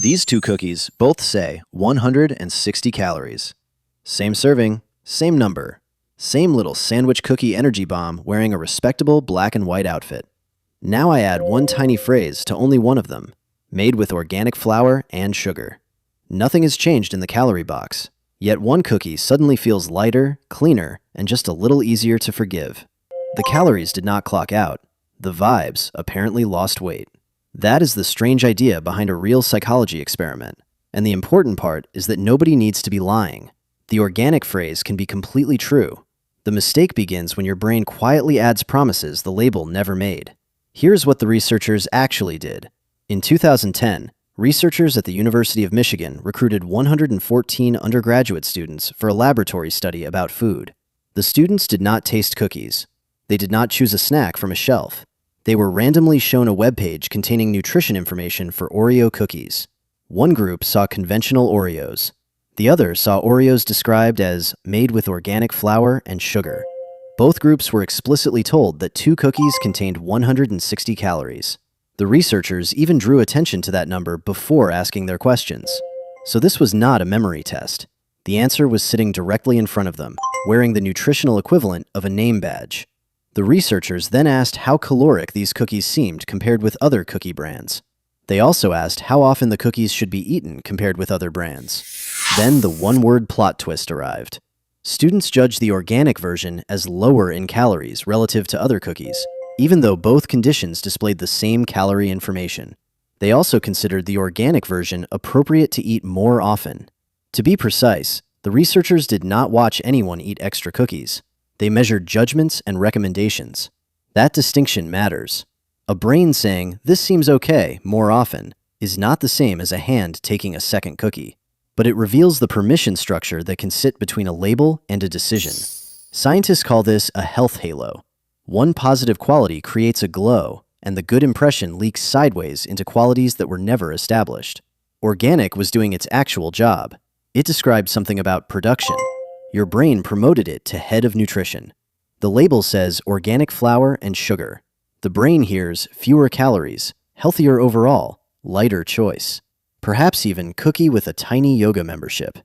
These two cookies both say 160 calories. Same serving, same number. Same little sandwich cookie energy bomb wearing a respectable black and white outfit. Now I add one tiny phrase to only one of them, made with organic flour and sugar. Nothing has changed in the calorie box, yet one cookie suddenly feels lighter, cleaner, and just a little easier to forgive. The calories did not clock out. The vibes apparently lost weight. That is the strange idea behind a real psychology experiment. And the important part is that nobody needs to be lying. The organic phrase can be completely true. The mistake begins when your brain quietly adds promises the label never made. Here's what the researchers actually did. In 2010, researchers at the University of Michigan recruited 114 undergraduate students for a laboratory study about food. The students did not taste cookies. They did not choose a snack from a shelf. They were randomly shown a web page containing nutrition information for Oreo cookies. One group saw conventional Oreos. The other saw Oreos described as made with organic flour and sugar. Both groups were explicitly told that two cookies contained 160 calories. The researchers even drew attention to that number before asking their questions. So this was not a memory test. The answer was sitting directly in front of them, wearing the nutritional equivalent of a name badge. The researchers then asked how caloric these cookies seemed compared with other cookie brands. They also asked how often the cookies should be eaten compared with other brands. Then the one-word plot twist arrived. Students judged the organic version as lower in calories relative to other cookies, even though both conditions displayed the same calorie information. They also considered the organic version appropriate to eat more often. To be precise, the researchers did not watch anyone eat extra cookies. They measured judgments and recommendations. That distinction matters. A brain saying, "This seems okay," more often, is not the same as a hand taking a second cookie. But it reveals the permission structure that can sit between a label and a decision. Scientists call this a health halo. One positive quality creates a glow, and the good impression leaks sideways into qualities that were never established. Organic was doing its actual job. It described something about production. Your brain promoted it to head of nutrition. The label says organic flour and sugar. The brain hears fewer calories, healthier overall, lighter choice. Perhaps even cookie with a tiny yoga membership.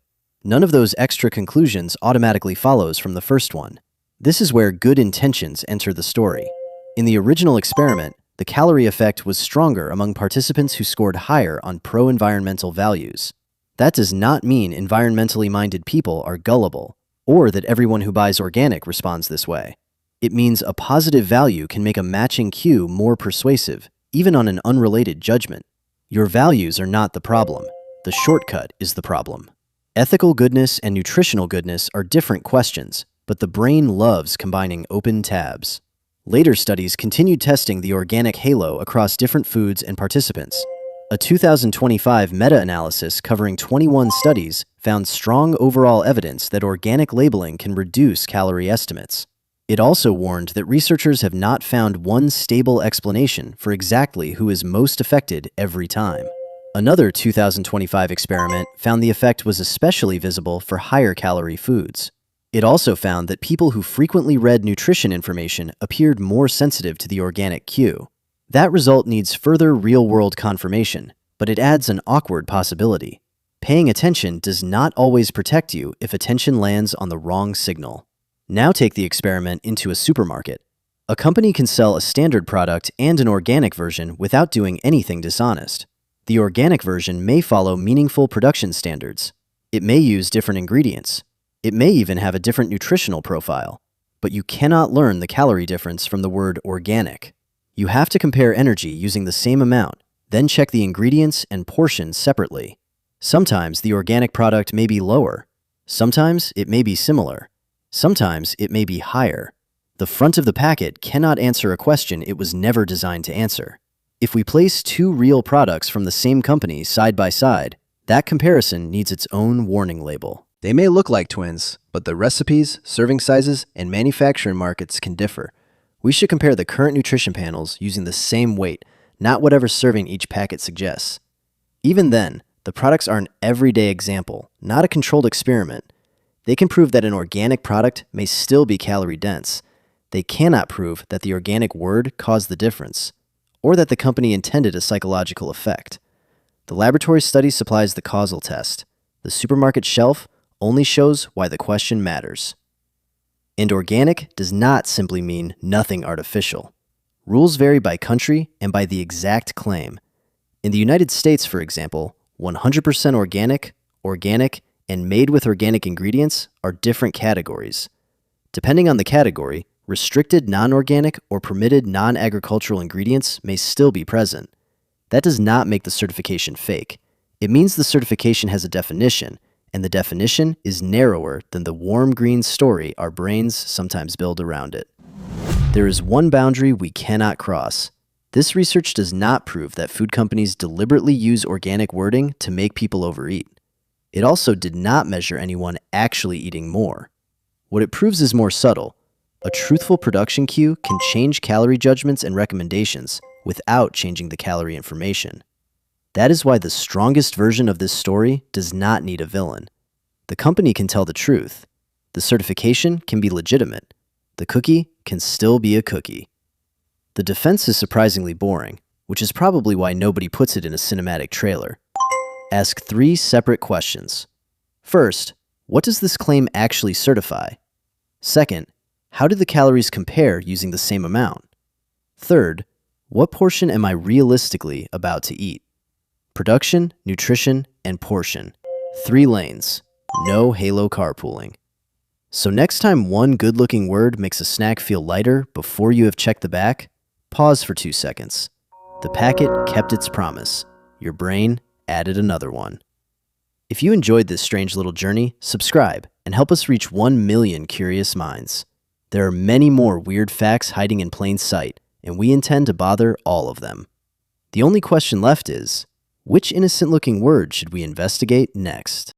None of those extra conclusions automatically follows from the first one. This is where good intentions enter the story. In the original experiment, the calorie effect was stronger among participants who scored higher on pro-environmental values. That does not mean environmentally minded people are gullible, or that everyone who buys organic responds this way. It means a positive value can make a matching cue more persuasive, even on an unrelated judgment. Your values are not the problem. The shortcut is the problem. Ethical goodness and nutritional goodness are different questions, but the brain loves combining open tabs. Later studies continued testing the organic halo across different foods and participants. A 2025 meta-analysis covering 21 studies found strong overall evidence that organic labeling can reduce calorie estimates. It also warned that researchers have not found one stable explanation for exactly who is most affected every time. Another 2025 experiment found the effect was especially visible for higher calorie foods. It also found that people who frequently read nutrition information appeared more sensitive to the organic cue. That result needs further real-world confirmation, but it adds an awkward possibility. Paying attention does not always protect you if attention lands on the wrong signal. Now take the experiment into a supermarket. A company can sell a standard product and an organic version without doing anything dishonest. The organic version may follow meaningful production standards. It may use different ingredients. It may even have a different nutritional profile. But you cannot learn the calorie difference from the word organic. You have to compare energy using the same amount, then check the ingredients and portions separately. Sometimes the organic product may be lower. Sometimes it may be similar. Sometimes it may be higher. The front of the packet cannot answer a question it was never designed to answer. If we place two real products from the same company side by side, that comparison needs its own warning label. They may look like twins, but the recipes, serving sizes, and manufacturing markets can differ. We should compare the current nutrition panels using the same weight, not whatever serving each packet suggests. Even then, the products are an everyday example, not a controlled experiment. They can prove that an organic product may still be calorie dense. They cannot prove that the organic word caused the difference, or that the company intended a psychological effect. The laboratory study supplies the causal test. The supermarket shelf only shows why the question matters. And organic does not simply mean nothing artificial. Rules vary by country and by the exact claim. In the United States, for example, 100% organic, and made with organic ingredients are different categories. Depending on the category, restricted non-organic or permitted non-agricultural ingredients may still be present. That does not make the certification fake. It means the certification has a definition, and the definition is narrower than the warm green story our brains sometimes build around it. There is one boundary we cannot cross. This research does not prove that food companies deliberately use organic wording to make people overeat. It also did not measure anyone actually eating more. What it proves is more subtle. A truthful production queue can change calorie judgments and recommendations without changing the calorie information. That is why the strongest version of this story does not need a villain. The company can tell the truth. The certification can be legitimate. The cookie can still be a cookie. The defense is surprisingly boring, which is probably why nobody puts it in a cinematic trailer. Ask 3 separate questions. First, what does this claim actually certify? Second, how do the calories compare using the same amount? Third, what portion am I realistically about to eat? Production, nutrition, and portion. 3 lanes. No halo carpooling. So next time one good-looking word makes a snack feel lighter before you have checked the back, pause for 2 seconds. The packet kept its promise. Your brain added another one. If you enjoyed this strange little journey, subscribe and help us reach 1 million curious minds. There are many more weird facts hiding in plain sight, and we intend to bother all of them. The only question left is, which innocent-looking word should we investigate next?